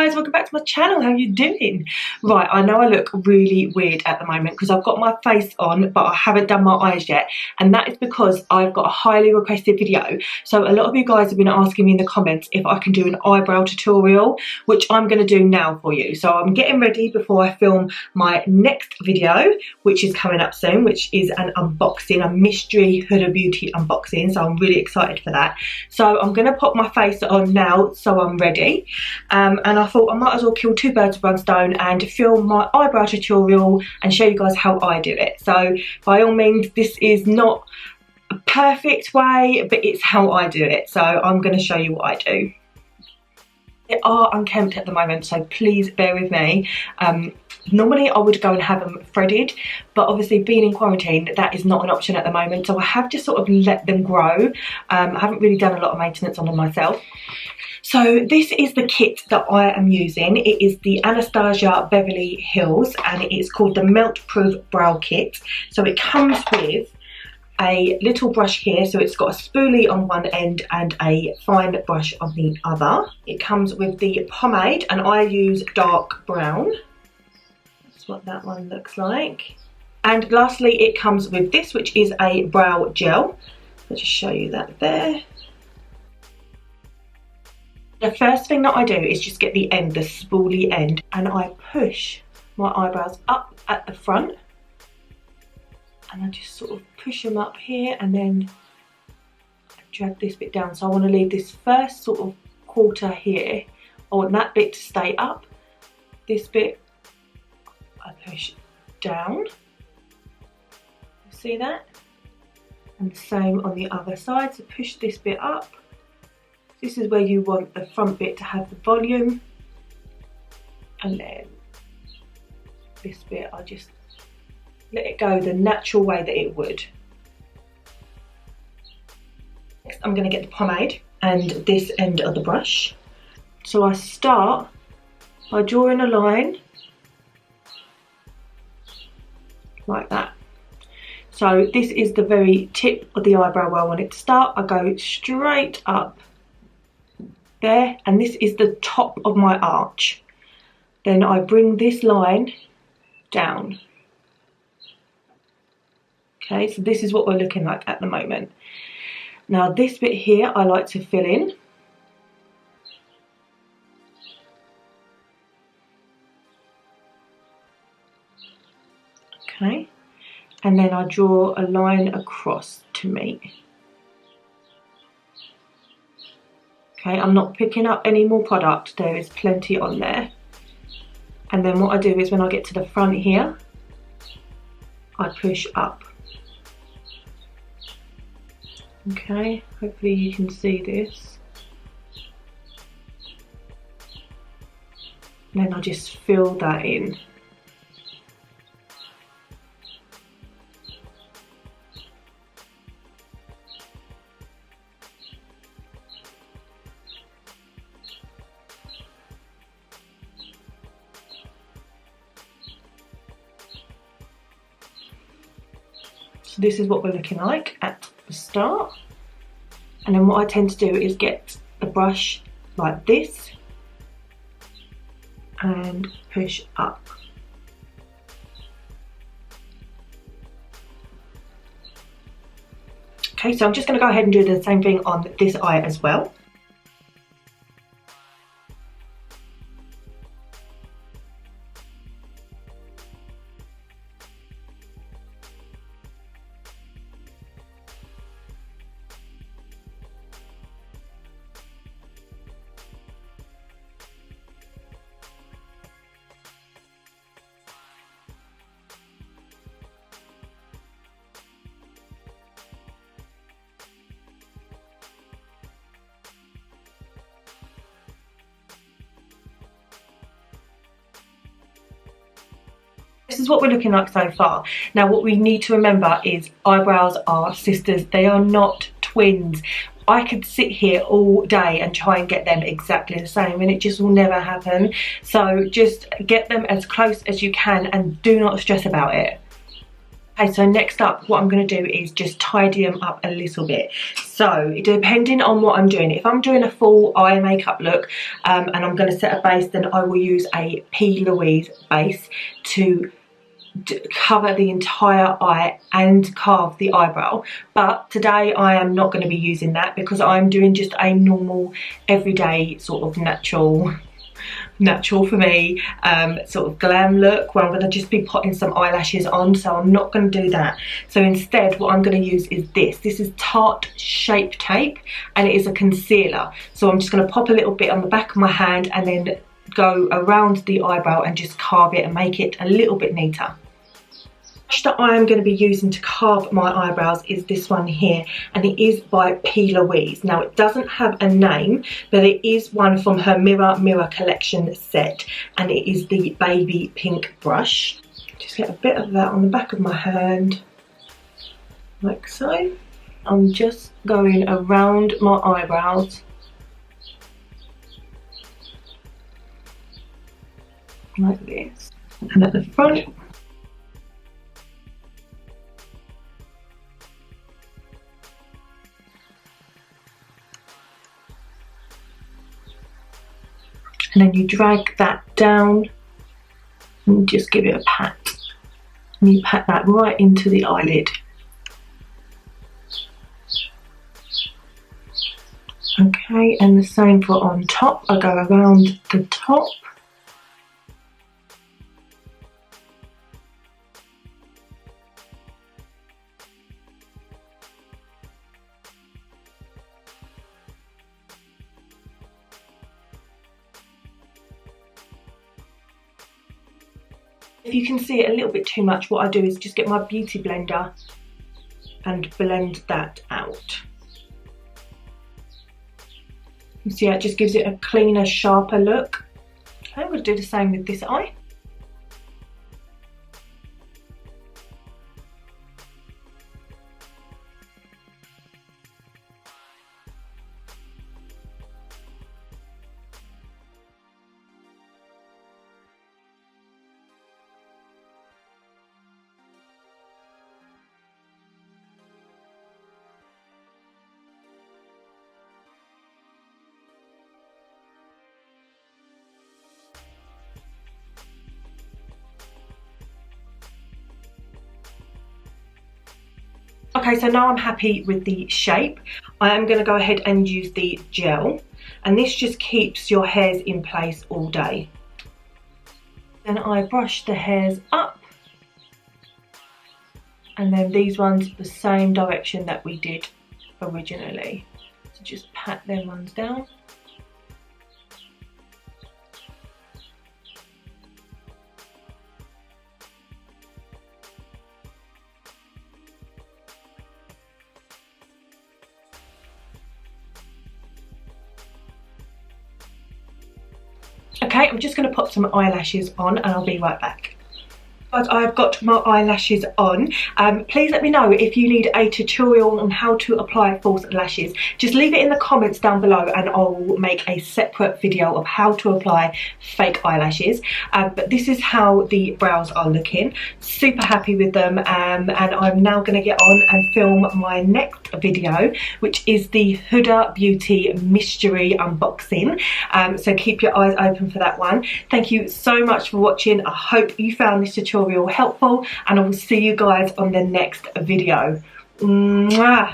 guys, welcome back to my channel. How are you doing? Right, I know I look really weird at the moment because I've got my face on but I haven't done my eyes yet, and that is because I've got a highly requested video. So a lot of you guys have been asking me in the comments if I can do an eyebrow tutorial, which I'm going to do now for you. So I'm getting ready before I film my next video, which is coming up soon, which is an unboxing, a mystery Huda Beauty unboxing. So I'm really excited for that. So I'm going to pop my face on now so I'm ready. And I thought I might as well kill two birds with one stone and film my eyebrow tutorial and show you guys how I do it. So by all means, this is not a perfect way, but it's how I do it. So I'm going to show you what I do. They are unkempt at the moment, so please bear with me. Normally I would go and have them threaded, but obviously being in quarantine, that is not an option at the moment. So I have just sort of let them grow. I haven't really done a lot of maintenance on them myself. So this is the kit that I am using. It is the Anastasia Beverly Hills and it's called the Melt-Proof Brow Kit. So it comes with a little brush here, so it's got a spoolie on one end and a fine brush on the other. It comes with the pomade and I use dark brown. That's what that one looks like. And lastly it comes with this, which is a brow gel. I'll just show you that there. The first thing that I do is just get the end, the spoolie end, and I push my eyebrows up at the front. And I just sort of push them up here and then drag this bit down. So I want to leave this first sort of quarter here. I want that bit to stay up. This bit I push down. See that? And the same on the other side. So push this bit up. This is where you want the front bit to have the volume. And then this bit I just let it go the natural way that it would. Next I'm going to get the pomade and this end of the brush. So I start by drawing a line like that. So this is the very tip of the eyebrow where I want it to start. I go straight up there and this is the top of my arch. Then I bring this line down. Okay, so this is what we're looking like at the moment. Now this bit here I like to fill in. Okay, and then I draw a line across to meet. Okay, I'm not picking up any more product, there is plenty on there. And then what I do is when I get to the front here, I push up. Okay, hopefully you can see this. And then I just fill that in. So this is what we're looking like at the start. And then what I tend to do is get the brush like this and push up. Okay, so I'm just going to go ahead and do the same thing on this eye as well. This is what we're looking like so far. Now what we need to remember is eyebrows are sisters, they are not twins. I could sit here all day and try and get them exactly the same and it just will never happen. So just get them as close as you can and do not stress about it. Okay, so next up, what I'm going to do is just tidy them up a little bit. So, depending on what I'm doing, if I'm doing a full eye makeup look and I'm going to set a base, then I will use a P. Louise base to cover the entire eye and carve the eyebrow. But today I am not going to be using that because I'm doing just a normal, everyday sort of natural for me sort of glam look where I'm going to just be putting some eyelashes on, so I'm not going to do that. So instead what I'm going to use is this is Tarte Shape Tape, and it is a concealer. So I'm just going to pop a little bit on the back of my hand and then go around the eyebrow and just carve it and make it a little bit neater. That I am going to be using to carve my eyebrows is this one here, and it is by P. Louise. Now it doesn't have a name, but it is one from her Mirror collection set, and it is the baby pink brush. Just get a bit of that on the back of my hand, like so. I'm just going around my eyebrows, like this, and at the front. And then you drag that down and just give it a pat. And you pat that right into the eyelid. Okay, and the same for on top. I go around the top. If you can see it a little bit too much, what I do is just get my beauty blender and blend that out. You see how it just gives it a cleaner, sharper look. Okay, I'm going to do the same with this eye. Okay, so now I'm happy with the shape. I am going to go ahead and use the gel, and this just keeps your hairs in place all day. Then I brush the hairs up, and then these ones the same direction that we did originally. So just pat them ones down. Okay, I'm just going to put some eyelashes on and I'll be right back. Guys, I've got my eyelashes on. Please let me know if you need a tutorial on how to apply false lashes. Just leave it in the comments down below and I'll make a separate video of how to apply fake eyelashes. But this is how the brows are looking. Super happy with them, and I'm now going to get on and film my next video, which is the Huda Beauty mystery unboxing. So keep your eyes open for that one. Thank you so much for watching. I hope you found this tutorial helpful, and I will see you guys on the next video. Mwah!